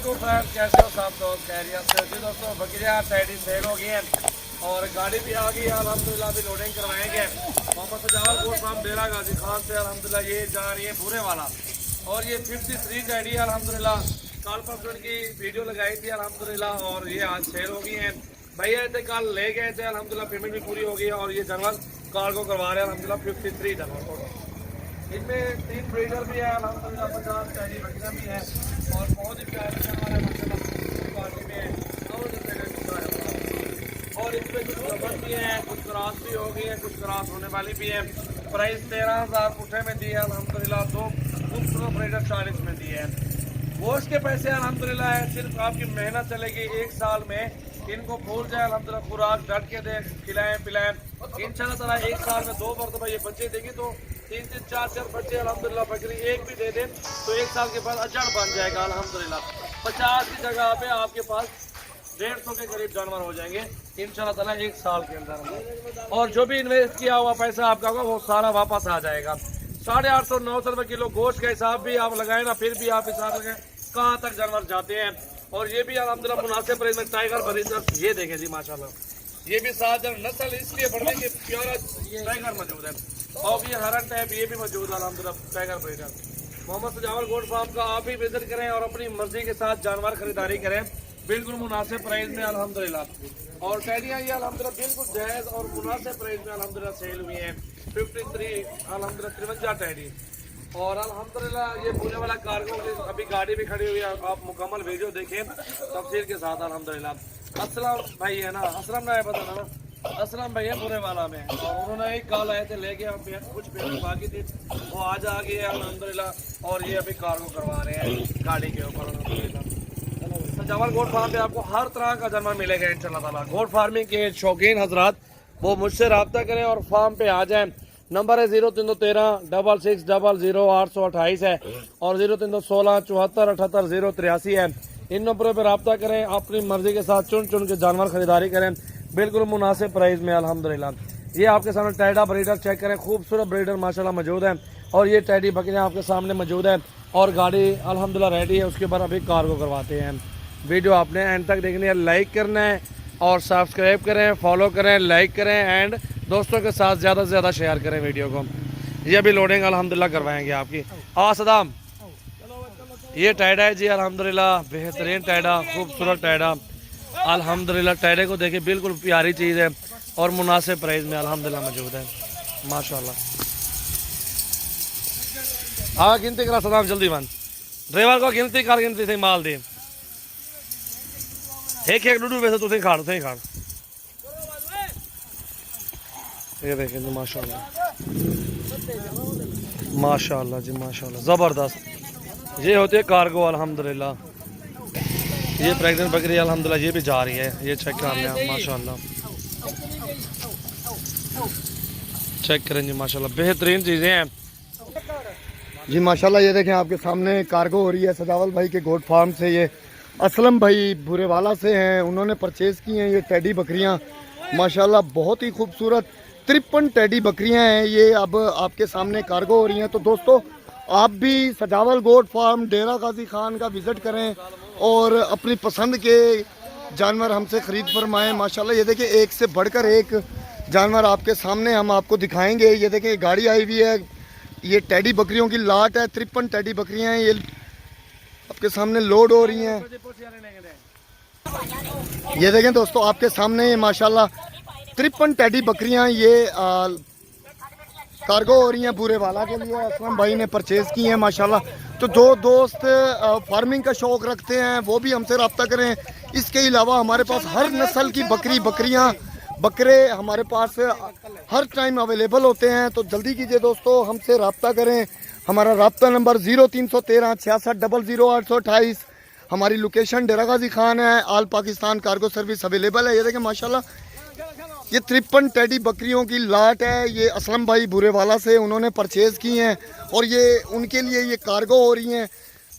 वालेकुम फ्रेंड्स, कैसे हो सब दोस्त? खैरियत से? जी दोस्तों, बकरियां टैडी सेल हो गई हैं और गाड़ी भी आ गई है अल्हम्दुलिल्लाह। अभी लोडिंग करवाएंगे मोहम्मद सजावल गोट फार्म डेरा गाजी खान से। अल्हम्दुलिल्लाह ये जा रही है भूरे वाला और ये 53 टैडी है अल्हम्दुलिल्लाह। कल परसों की वीडियो लगाई थी अल्हम्दुलिल्लाह और ये आज सेल हो गई हैं। भैया थे कल ले गए थे अल्हम्दुलिल्लाह, पेमेंट भी पूरी हो गई है और ये जानवर कार्गो करवा रहे हैं अल्हम्दुलिल्लाह। 53 जानवर, इनमें 3 ब्रीडर भी है अल्हम्दुलिल्लाह, 50 टैडी बकरियां भी हैं और बहुत ही प्यारे जानवर है माशाल्लाह। पार्टी में और इसमें कुछ रबर भी हैं, कुछ क्रॉस भी हो गई है, कुछ क्रॉस होने वाली भी है। प्राइस 13,000 पुठे में दी है अल्हम्दुलिल्लाह। 2 खूबसूरत ब्रीडर 40 में दी है। गोश्त के पैसे अल्हम्दुलिल्लाह है, सिर्फ आपकी मेहनत चलेगी। 1 साल में इनको भूल जाए अल्हम्दुलिल्लाह, खुराक डट के दे, खिलाएं पिलाएं इंशाल्लाह ताला। 1 साल में 2 मरतबा ये बच्चे देगी तो 3-3 4-4 बच्चे अल्हम्दुलिल्लाह। बकरी एक भी दे दे तो 1 साल के बाद अजड़ बन जाएगा अल्हम्दुलिल्लाह। 50 की जगह पे आपके पास 150 के करीब जानवर हो जाएंगे इंशाल्लाह ताला 1 साल के अंदर। और जो भी इन्वेस्ट किया हुआ पैसा आपका होगा वो सारा वापस आ जाएगा। 850-900 रुपये किलो गोश्त का हिसाब भी आप लगाए ना, फिर भी आप हिसाब लगाए कहाँ तक जानवर जाते हैं। और ये भी अल्हम्दुलिल्लाह मुनासिब प्राइस में टाइगर बरीदर, ये देखें जी माशाल्लाह, ये भी 7 नस्ल इसलिए बढ़ने के प्यारा टाइगर मौजूद है। और ये हरन टाइप ये भी मौजूद है अल्हम्दुलिल्लाह टाइगर ब्रीडर। मोहम्मद सजावल गोट फार्म का आप भी विजिट करें और अपनी मर्जी के साथ जानवर खरीदारी करें बिल्कुल मुनासिब प्राइस में अल्हम्दुलिल्लाह। और टैडियाँ ये अल्हम्दुलिल्लाह बिल्कुल जायज़ और मुनासिब प्राइस में अल्हम्दुलिल्लाह सेल हुई हैं। 53 अल्हम्दुलिल्लाह 53 टैडी और अल्हम्दुलिल्लाह ये पूरे वाला कार्गो की अभी गाड़ी भी खड़ी हुई है। आप मुकम्मल वीडियो देखें तफसील के साथ अल्हम्दुलिल्लाह। असलम भाई है ना, असलम ना है पता ना, असलम भाई है पूरे वाला में। और उन्होंने एक कॉल आए थे लेके, हम कुछ पेमेंट बाकी थी वो आज आ गई है अल्हम्दुलिल्लाह। और ये अभी कार्गो करवा रहे हैं गाड़ी के ऊपर अल्हम्दुलिल्लाह। सजावल गोट फार्म पे आपको हर तरह का जानवर मिलेगा इंशाल्लाह ताला। गोट फार्मिंग के शौकीन हजरात वो मुझसे रब्ता करें और फार्म पे आ जाएं। नंबर है 0313 6600 828 है और 0316 74 78 083 है। इन नंबरों पर रब्ता करें, अपनी मर्जी के साथ चुन चुन के जानवर खरीदारी करें बिल्कुल मुनासिब प्राइस में अल्हम्दुलिल्लाह। ये आपके सामने टैडा ब्रीडर चेक करें, खूबसूरत ब्रीडर माशाल्लाह मौजूद है। और ये टैडी बकरियां आपके सामने मौजूद है और गाड़ी अल्हम्दुलिल्लाह रेडी है। उसके बाद अभी कार्गो करवाते हैं। वीडियो आपने एंड तक देखनी है, लाइक करना है और सब्सक्राइब करें, फॉलो करें, लाइक करें एंड दोस्तों के साथ ज़्यादा से ज़्यादा शेयर करें वीडियो को। ये अभी लोडिंग अल्हम्दुलिल्लाह करवाएंगे आपकी। सदाम ये टैडा है जी अल्हम्दुलिल्लाह, बेहतरीन टैडा, खूबसूरत टैडा अल्हम्दुलिल्लाह। टैडे को देखिए बिल्कुल प्यारी चीज़ है और मुनासिब प्राइस में अल्हम्दुलिल्लाह मौजूद है माशाल्लाह। गिनती करा सदाम, जल्दी बन ड्राइवर को गिनती कर, गिनती से माल दे। एक डूडू वैसे तुझे खाड़ ये देखें जी माशाल्लाह माशाल्लाह जी माशाल्लाह ज़बरदस्त। ये होते है कार्गो अल्हम्दुलिल्लाह। ये प्रेग्नेंट बकरी अल्हम्दुलिल्लाह ये भी जा रही है, ये चेक कर रहे हैं माशाल्लाह, चेक करें जी माशाल्लाह, बेहतरीन चीज़ें हैं जी माशाल्लाह। ये देखें आपके सामने कार्गो हो रही है सजावल भाई के गोट फार्म से। ये असलम भाई भूरेवाला से हैं, उन्होंने परचेज़ की हैं ये टैडी बकरियां माशाल्लाह, बहुत ही खूबसूरत 53 टैडी बकरियां हैं। ये अब आपके सामने कार्गो हो रही हैं। तो दोस्तों आप भी सजावल गोट फार्म डेरा गाजी खान का विज़िट करें और अपनी पसंद के जानवर हमसे ख़रीद फरमाएँ माशाल्लाह। ये देखिए एक से बढ़कर एक जानवर आपके सामने हम आपको दिखाएँगे। ये देखें गाड़ी आई हुई है, ये टैडी बकरियों की लाट है। 53 टैडी बकरियां हैं, ये आपके सामने लोड हो रही हैं। ये देखें दोस्तों आपके सामने ये माशाल्लाह 53 टैडी बकरियां ये कार्गो हो रही हैं पूरे वाला के लिए। असलम भाई ने परचेज़ की हैं माशाल्लाह। तो जो दोस्त फार्मिंग का शौक़ रखते हैं वो भी हमसे रब्ता करें। इसके अलावा हमारे पास हर नस्ल की बकरियां बकरे हमारे पास हर टाइम अवेलेबल होते हैं। तो जल्दी कीजिए दोस्तों, हमसे रब्ता करें। हमारा रब्ता नंबर 0313 6600 828। हमारी लोकेशन डेरा गाजी खान है। All Pakistan cargo service available है। ये देखें माशाल्लाह ये 53 टैडी बकरियों की लाट है। ये असलम भाई बुरेवाला से उन्होंने परचेज़ की हैं और ये उनके लिए ये कार्गो हो रही हैं।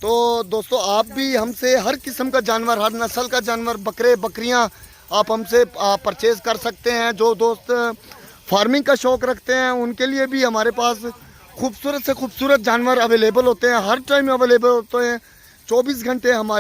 तो दोस्तों आप भी हमसे हर किस्म का जानवर, हर नस्ल का जानवर, बकरे बकरियां आप हमसे परचेज़ कर सकते हैं। जो दोस्त फार्मिंग का शौक़ रखते हैं उनके लिए भी हमारे पास खूबसूरत से खूबसूरत जानवर अवेलेबल होते हैं, हर टाइम अवेलेबल होते हैं। 24 घंटे हमारे